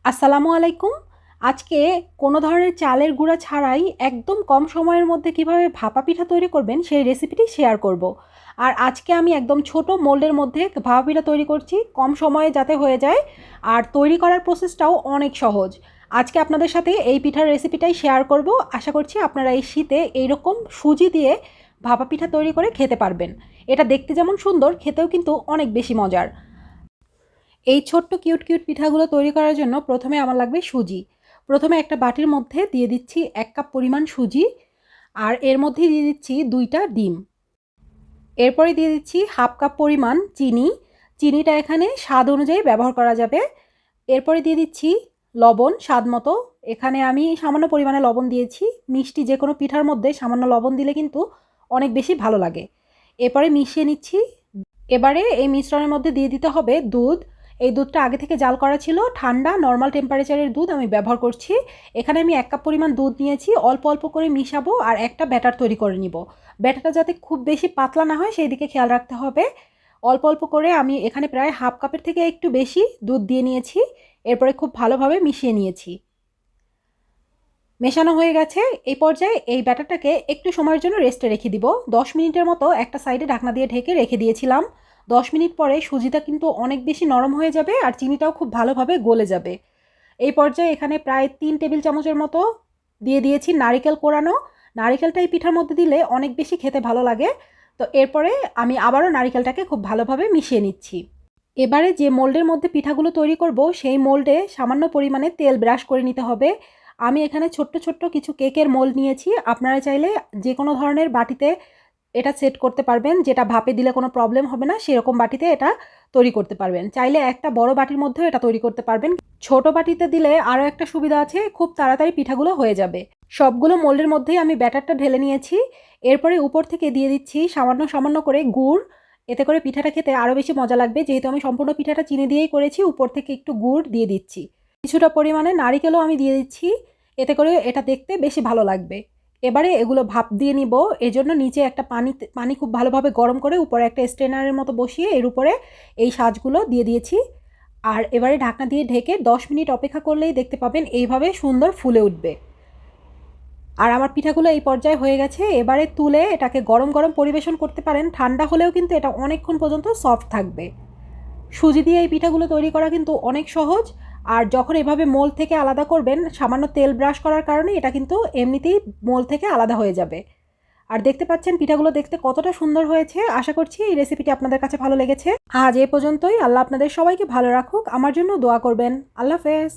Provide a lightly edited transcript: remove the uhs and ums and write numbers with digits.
আসসালামু আলাইকুম। আজকে কোনো ধরনের চালের গুঁড়া ছাড়াই একদম কম সময়ের মধ্যে কিভাবে ভাপা পিঠা তৈরি করবেন সেই রেসিপিটি শেয়ার করব। আর আজকে আমি একদম ছোট মোল্ডের মধ্যে ভাপা পিঠা তৈরি করছি, কম সময়ে যাতে হয়ে যায়। আর তৈরি করার প্রসেসটাও অনেক সহজ। আজকে আপনাদের সাথে এই পিঠার রেসিপিটাই শেয়ার করব। আশা করছি আপনারা এই শীতে এইরকম সুজি দিয়ে ভাপা পিঠা তৈরি করে খেতে পারবেন। এটা দেখতে যেমন সুন্দর, খেতেও কিন্তু অনেক বেশি মজার। এই ছোট্ট কিউট কিউট পিঠাগুলো তৈরি করার জন্য প্রথমে আমার লাগবে সুজি। প্রথমে একটা বাটির মধ্যে দিয়ে দিচ্ছি 1 কাপ পরিমাণ সুজি, আর এর মধ্যে দিয়ে দিচ্ছি 2টা ডিম। এরপরে দিয়ে দিচ্ছি 1/2 কাপ পরিমাণ চিনি। চিনিটা এখানে স্বাদ অনুযায়ী ব্যবহার করা যাবে। এরপরে দিয়ে দিচ্ছি লবণ স্বাদ মতো। এখানে আমি সামান্য পরিমাণে লবণ দিয়েছি। মিষ্টি যে কোনো পিঠার মধ্যে সামান্য লবণ দিলে কিন্তু অনেক বেশি ভালো লাগে। এরপরে মিশিয়ে নিচ্ছি। এবারে এই মিশ্রণের মধ্যে দিয়ে দিতে হবে দুধ। এই দুধটা আগে থেকে জাল করা ছিল, ঠান্ডা নর্মাল টেম্পারেচারের দুধ আমি ব্যবহার করছি। এখানে আমি 1 কাপ পরিমাণ দুধ নিয়েছি, অল্প অল্প করে মিশাবো আর একটা ব্যাটার তৈরি করে নিব। ব্যাটারটা যাতে খুব বেশি পাতলা না হয় সেই দিকে খেয়াল রাখতে হবে। অল্প অল্প করে আমি এখানে প্রায় 1/2 কাপের থেকে একটু বেশি দুধ দিয়ে নিয়েছি। এরপরে খুব ভালোভাবে মিশিয়ে নিয়েছি। মেশানো হয়ে গেছে। এই পর্যায়ে এই ব্যাটারটাকে একটু সময়ের জন্য রেস্টে রেখে দিব। 10 মিনিটের মতো একটা সাইডে ঢাকনা দিয়ে ঢেকে রেখে দিয়েছিলাম। 10 মিনিট পরে সুজিটা কিন্তু অনেক বেশি নরম হয়ে যাবে আর চিনিটাও খুব ভালোভাবে গলে যাবে। এই পর্যায়ে এখানে প্রায় 3 টেবিল চামচের মতো দিয়ে দিয়েছি নারিকেল কোরানো। নারিকেলটা এই পিঠার মধ্যে দিলে অনেক বেশি খেতে ভালো লাগে। তো এরপরে আমি আবারও নারিকেলটাকে খুব ভালোভাবে মিশিয়ে নিচ্ছি। এবারে যে মোল্ডের মধ্যে পিঠাগুলো তৈরি করব সেই মোল্ডে সামান্য পরিমাণে তেল ব্রাশ করে নিতে হবে। আমি এখানে ছোট্ট ছোট্ট কিছু কেকের মোল্ড নিয়েছি। আপনারা চাইলে যে কোনো ধরনের বাটিতে এটা সেট করতে পারবেন, যেটা ভাপে দিলে কোনো প্রবলেম হবে না, সেরকম বাটিতে এটা তৈরি করতে পারবেন। চাইলে একটা বড় বাটির মধ্যেও এটা তৈরি করতে পারবেন। ছোট বাটিতে দিলে আরও একটা সুবিধা আছে, খুব তাড়াতাড়ি পিঠাগুলো হয়ে যাবে। সবগুলো মোল্ডের মধ্যেই আমি ব্যাটারটা ঢেলে নিয়েছি। এরপরে উপর থেকে দিয়ে দিচ্ছি সামান্য সামান্য করে গুড়। এতে করে পিঠাটা খেতে আরও বেশি মজা লাগবে। যেহেতু আমি সম্পূর্ণ পিঠাটা চিনি দিয়েই করেছি, উপর থেকে একটু গুড় দিয়ে দিচ্ছি। কিছুটা পরিমাণে নারিকেলও আমি দিয়ে দিচ্ছি। এতে করে এটা দেখতে বেশি ভালো লাগবে। এবারে এগুলো ভাপ দিয়ে নিব। এজন্য নিচে একটা পানি খুব ভালোভাবে গরম করে উপরে একটা স্ট্রেনারের মতো বসিয়ে এর উপরে এই সাজগুলো দিয়ে দিয়েছি। আর এবারে ঢাকনা দিয়ে ঢেকে 10 মিনিট অপেক্ষা করলেই দেখতে পাবেন এইভাবে সুন্দর ফুলে উঠবে। আর আমার পিঠাগুলো এই পর্যায়ে হয়ে গেছে। এবারে তুলে এটাকে গরম গরম পরিবেশন করতে পারেন। ঠান্ডা হলেও কিন্তু এটা অনেকক্ষণ পর্যন্ত সফট থাকবে। সুজি দিয়ে এই পিঠাগুলো তৈরি করা কিন্তু অনেক সহজ। আর যখন এভাবে মোল থেকে আলাদা করবেন, সামান্য তেল ব্রাশ করার কারণে এটা কিন্তু এমনিতেই মোল থেকে আলাদা হয়ে যাবে। আর দেখতে পাচ্ছেন পিঠাগুলো দেখতে কতটা সুন্দর হয়েছে। আশা করছি এই রেসিপিটি আপনাদের কাছে ভালো লেগেছে। আজ এ পর্যন্তই। আল্লাহ আপনাদের সবাইকে ভালো রাখুক। আমার জন্য দোয়া করবেন। আল্লাহ হাফেজ।